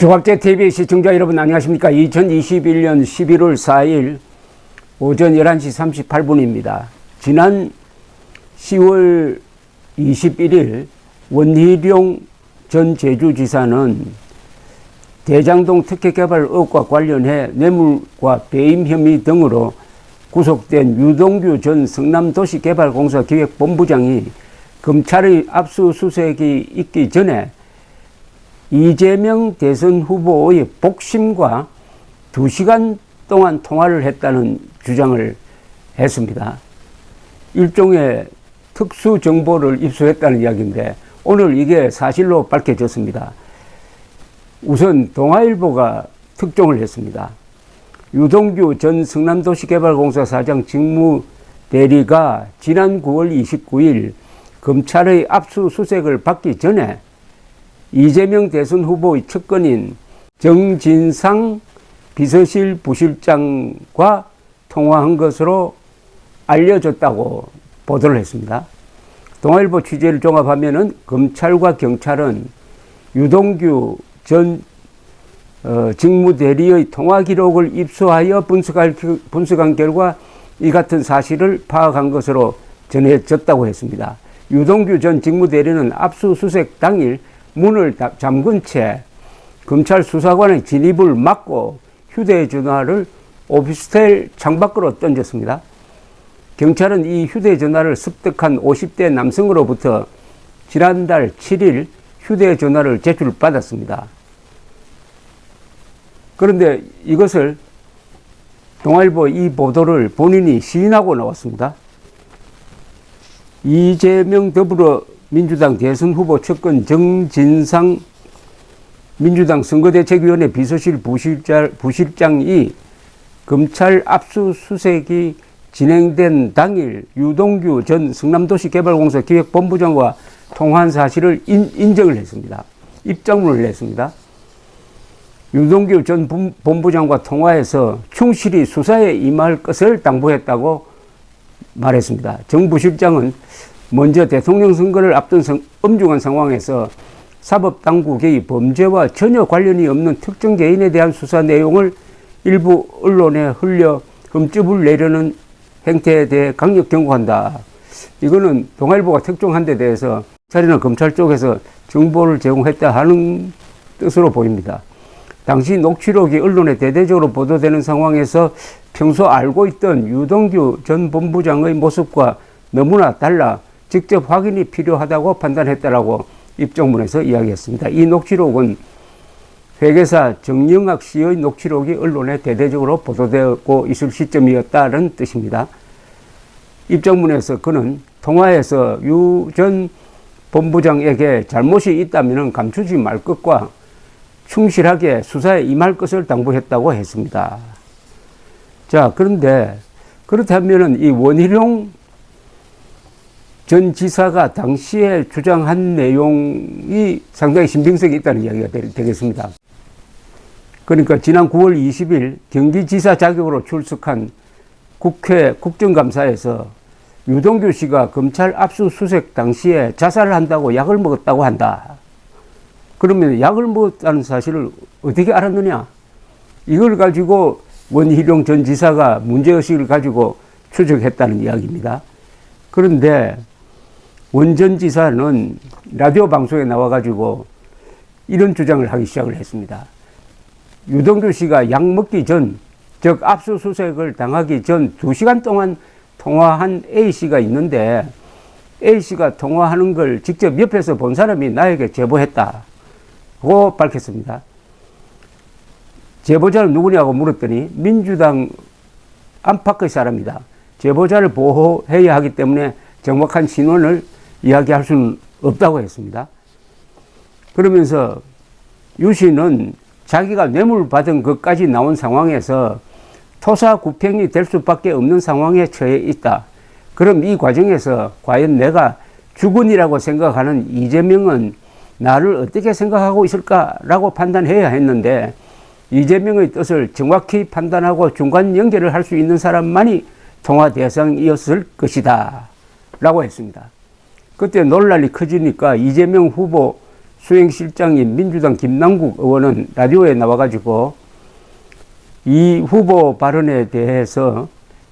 조갑제TV 시청자 여러분 안녕하십니까. 2021년 11월 4일 오전 11시 38분입니다. 지난 10월 21일 원희룡 전 제주지사는 대장동 특혜개발 의혹과 관련해 뇌물과 배임 혐의 등으로 구속된 유동규 전 성남도시개발공사 기획본부장이 검찰의 압수수색이 있기 전에 이재명 대선 후보의 복심과 2시간 동안 통화를 했다는 주장을 했습니다. 일종의 특수정보를 입수했다는 이야기인데 오늘 이게 사실로 밝혀졌습니다. 우선 동아일보가 특종을 했습니다. 유동규 전 성남도시개발공사 사장 직무대리가 지난 9월 29일 검찰의 압수수색을 받기 전에 이재명 대선 후보의 측근인 정진상 비서실 부실장과 통화한 것으로 알려졌다고 보도를 했습니다. 동아일보 취재를 종합하면은 검찰과 경찰은 유동규 전 직무대리의 통화 기록을 입수하여 분석한 결과 이 같은 사실을 파악한 것으로 전해졌다고 했습니다. 유동규 전 직무대리는 압수수색 당일 문을 잠근 채 검찰 수사관의 진입을 막고 휴대전화를 오피스텔 창밖으로 던졌습니다. 경찰은 이 휴대전화를 습득한 50대 남성으로부터 지난달 7일 휴대전화를 제출받았습니다. 그런데 이것을 동아일보 이 보도를 본인이 시인하고 나왔습니다. 이재명 더불어민주당 대선 후보 측근 정진상 민주당 선거대책위원회 비서실 부실장이 검찰 압수수색이 진행된 당일 유동규 전 성남도시개발공사 기획본부장과 통화한 사실을 인정을 했습니다. 입장문을 냈습니다. 유동규 전 본부장과 통화해서 충실히 수사에 임할 것을 당부했다고 말했습니다. 정 부실장은 먼저 대통령 선거를 앞둔 엄중한 상황에서 사법당국의 범죄와 전혀 관련이 없는 특정 개인에 대한 수사 내용을 일부 언론에 흘려 흠집을 내려는 행태에 대해 강력 경고한다. 이거는 동아일보가 특종한 데 대해서 자리는 검찰 쪽에서 정보를 제공했다 하는 뜻으로 보입니다. 당시 녹취록이 언론에 대대적으로 보도되는 상황에서 평소 알고 있던 유동규 전 본부장의 모습과 너무나 달라 직접 확인이 필요하다고 판단했다라고 입장문에서 이야기했습니다. 이 녹취록은 회계사 정영학 씨의 녹취록이 언론에 대대적으로 보도되고 있을 시점이었다는 뜻입니다. 입장문에서 그는 통화에서 유 전 본부장에게 잘못이 있다면 감추지 말 것과 충실하게 수사에 임할 것을 당부했다고 했습니다. 자, 그런데 그렇다면 이 원희룡 전 지사가 당시에 주장한 내용이 상당히 신빙성이 있다는 이야기가 되겠습니다. 그러니까 지난 9월 20일 경기지사 자격으로 출석한 국회 국정감사에서 유동규 씨가 검찰 압수수색 당시에 자살을 한다고 약을 먹었다고 한다. 그러면 약을 먹었다는 사실을 어떻게 알았느냐? 이걸 가지고 원희룡 전 지사가 문제의식을 가지고 추적했다는 이야기입니다. 그런데 원 전 지사는 라디오 방송에 나와가지고 이런 주장을 하기 시작을 했습니다. 유동규 씨가 약 먹기 전, 즉 압수수색을 당하기 전 2시간 동안 통화한 A씨가 있는데 A씨가 통화하는 걸 직접 옆에서 본 사람이 나에게 제보했다고 밝혔습니다. 제보자는 누구냐고 물었더니 민주당 안팎의 사람이다. 제보자를 보호해야 하기 때문에 정확한 신원을 이야기할 수는 없다고 했습니다. 그러면서 유 씨는 자기가 뇌물 받은 것까지 나온 상황에서 토사구팽이 될 수밖에 없는 상황에 처해 있다. 그럼 이 과정에서 과연 내가 주군이라고 생각하는 이재명은 나를 어떻게 생각하고 있을까라고 판단해야 했는데 이재명의 뜻을 정확히 판단하고 중간 연결을 할 수 있는 사람만이 통화 대상이었을 것이다 라고 했습니다. 그때 논란이 커지니까 이재명 후보 수행실장인 민주당 김남국 의원은 라디오에 나와가지고 이 후보 발언에 대해서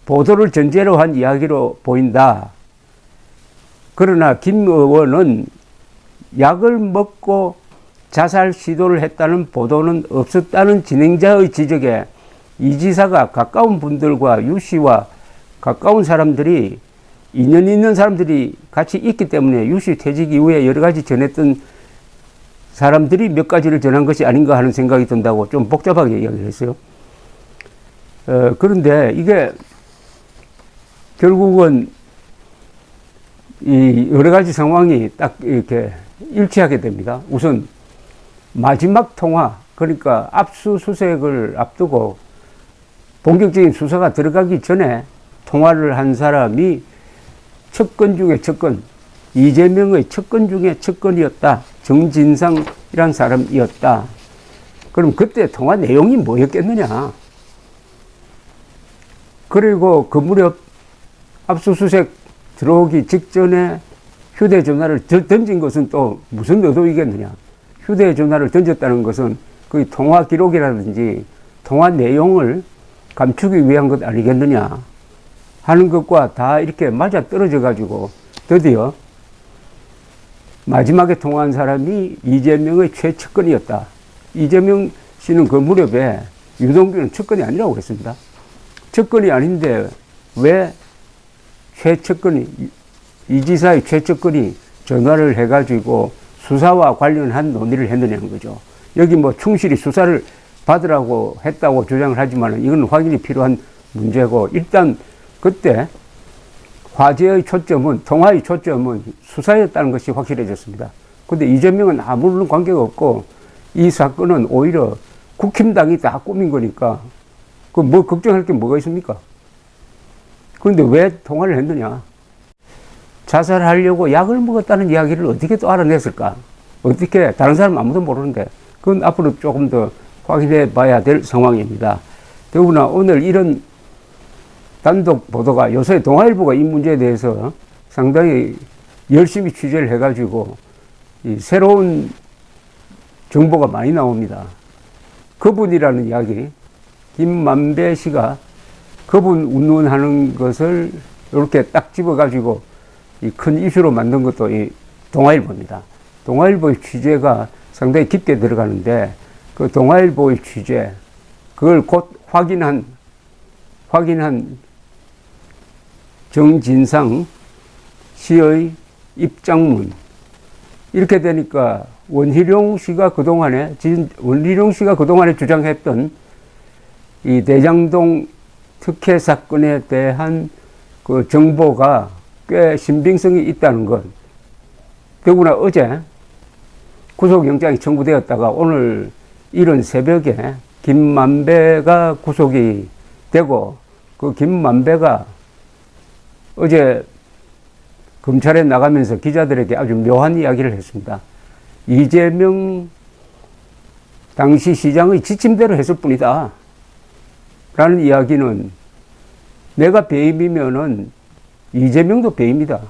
보도를 전제로 한 이야기로 보인다. 그러나 김 의원은 약을 먹고 자살 시도를 했다는 보도는 없었다는 진행자의 지적에 이 지사가 가까운 분들과 유 씨와 가까운 사람들이 인연 있는 사람들이 같이 있기 때문에 유 씨 퇴직 이후에 여러 가지 전했던 사람들이 몇 가지를 전한 것이 아닌가 하는 생각이 든다고 좀 복잡하게 이야기를 했어요. 그런데 이게 결국은 이 여러 가지 상황이 딱 이렇게 일치하게 됩니다. 우선 마지막 통화, 그러니까 압수수색을 앞두고 본격적인 수사가 들어가기 전에 통화를 한 사람이 첫 건 중에 첫 건, 이재명의 첫 건 중에 첫 건이었다. 정진상이란 사람이었다. 그럼 그때 통화 내용이 뭐였겠느냐? 그리고 그 무렵 압수수색 들어오기 직전에 휴대전화를 던진 것은 또 무슨 의도이겠느냐? 휴대전화를 던졌다는 것은 그 통화 기록이라든지 통화 내용을 감추기 위한 것 아니겠느냐 하는 것과 다 이렇게 맞아 떨어져 가지고 드디어 마지막에 통화한 사람이 이재명의 최측근이었다. 이재명 씨는 그 무렵에 유동규는 측근이 아니라고 했습니다. 측근이 아닌데 왜 최측근이, 이 지사의 최측근이 전화를 해가지고 수사와 관련한 논의를 했느냐는 거죠. 여기 뭐 충실히 수사를 받으라고 했다고 주장을 하지만 이건 확인이 필요한 문제고, 일단 그때 화제의 초점은, 통화의 초점은 수사였다는 것이 확실해졌습니다. 근데 이재명은 아무런 관계가 없고 이 사건은 오히려 국힘당이 다 꾸민 거니까 그 뭐 걱정할 게 뭐가 있습니까? 그런데 왜 통화를 했느냐? 자살하려고 약을 먹었다는 이야기를 어떻게 또 알아냈을까? 어떻게, 다른 사람 아무도 모르는데 그건 앞으로 조금 더 확인해 봐야 될 상황입니다. 더구나 오늘 이런 단독 보도가, 요새 동아일보가 이 문제에 대해서 상당히 열심히 취재를 해가지고 이 새로운 정보가 많이 나옵니다. 그분이라는 이야기, 김만배 씨가 그분 운운하는 것을 이렇게 딱 집어가지고 이 큰 이슈로 만든 것도 이 동아일보입니다. 동아일보의 취재가 상당히 깊게 들어가는데 그 동아일보의 취재, 그걸 곧 확인한 정진상 씨의 입장문, 이렇게 되니까 원희룡 씨가 그동안에 주장했던 이 대장동 특혜 사건에 대한 그 정보가 꽤 신빙성이 있다는 것. 더구나 어제 구속영장이 청구되었다가 오늘 이른 새벽에 김만배가 구속이 되고, 그 김만배가 어제 검찰에 나가면서 기자들에게 아주 묘한 이야기를 했습니다. 이재명 당시 시장의 지침대로 했을 뿐이다 라는 이야기는, 내가 배임이면은 이재명도 배임이다,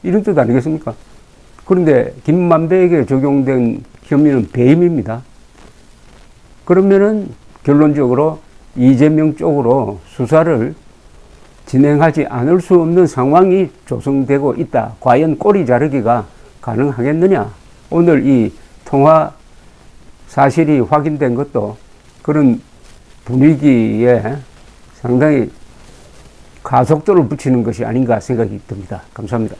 이런 뜻 아니겠습니까? 그런데 김만배에게 적용된 혐의는 배임입니다. 그러면은 결론적으로 이재명 쪽으로 수사를 진행하지 않을 수 없는 상황이 조성되고 있다. 과연 꼬리 자르기가 가능하겠느냐? 오늘 이 통화 사실이 확인된 것도 그런 분위기에 상당히 가속도를 붙이는 것이 아닌가 생각이 듭니다. 감사합니다.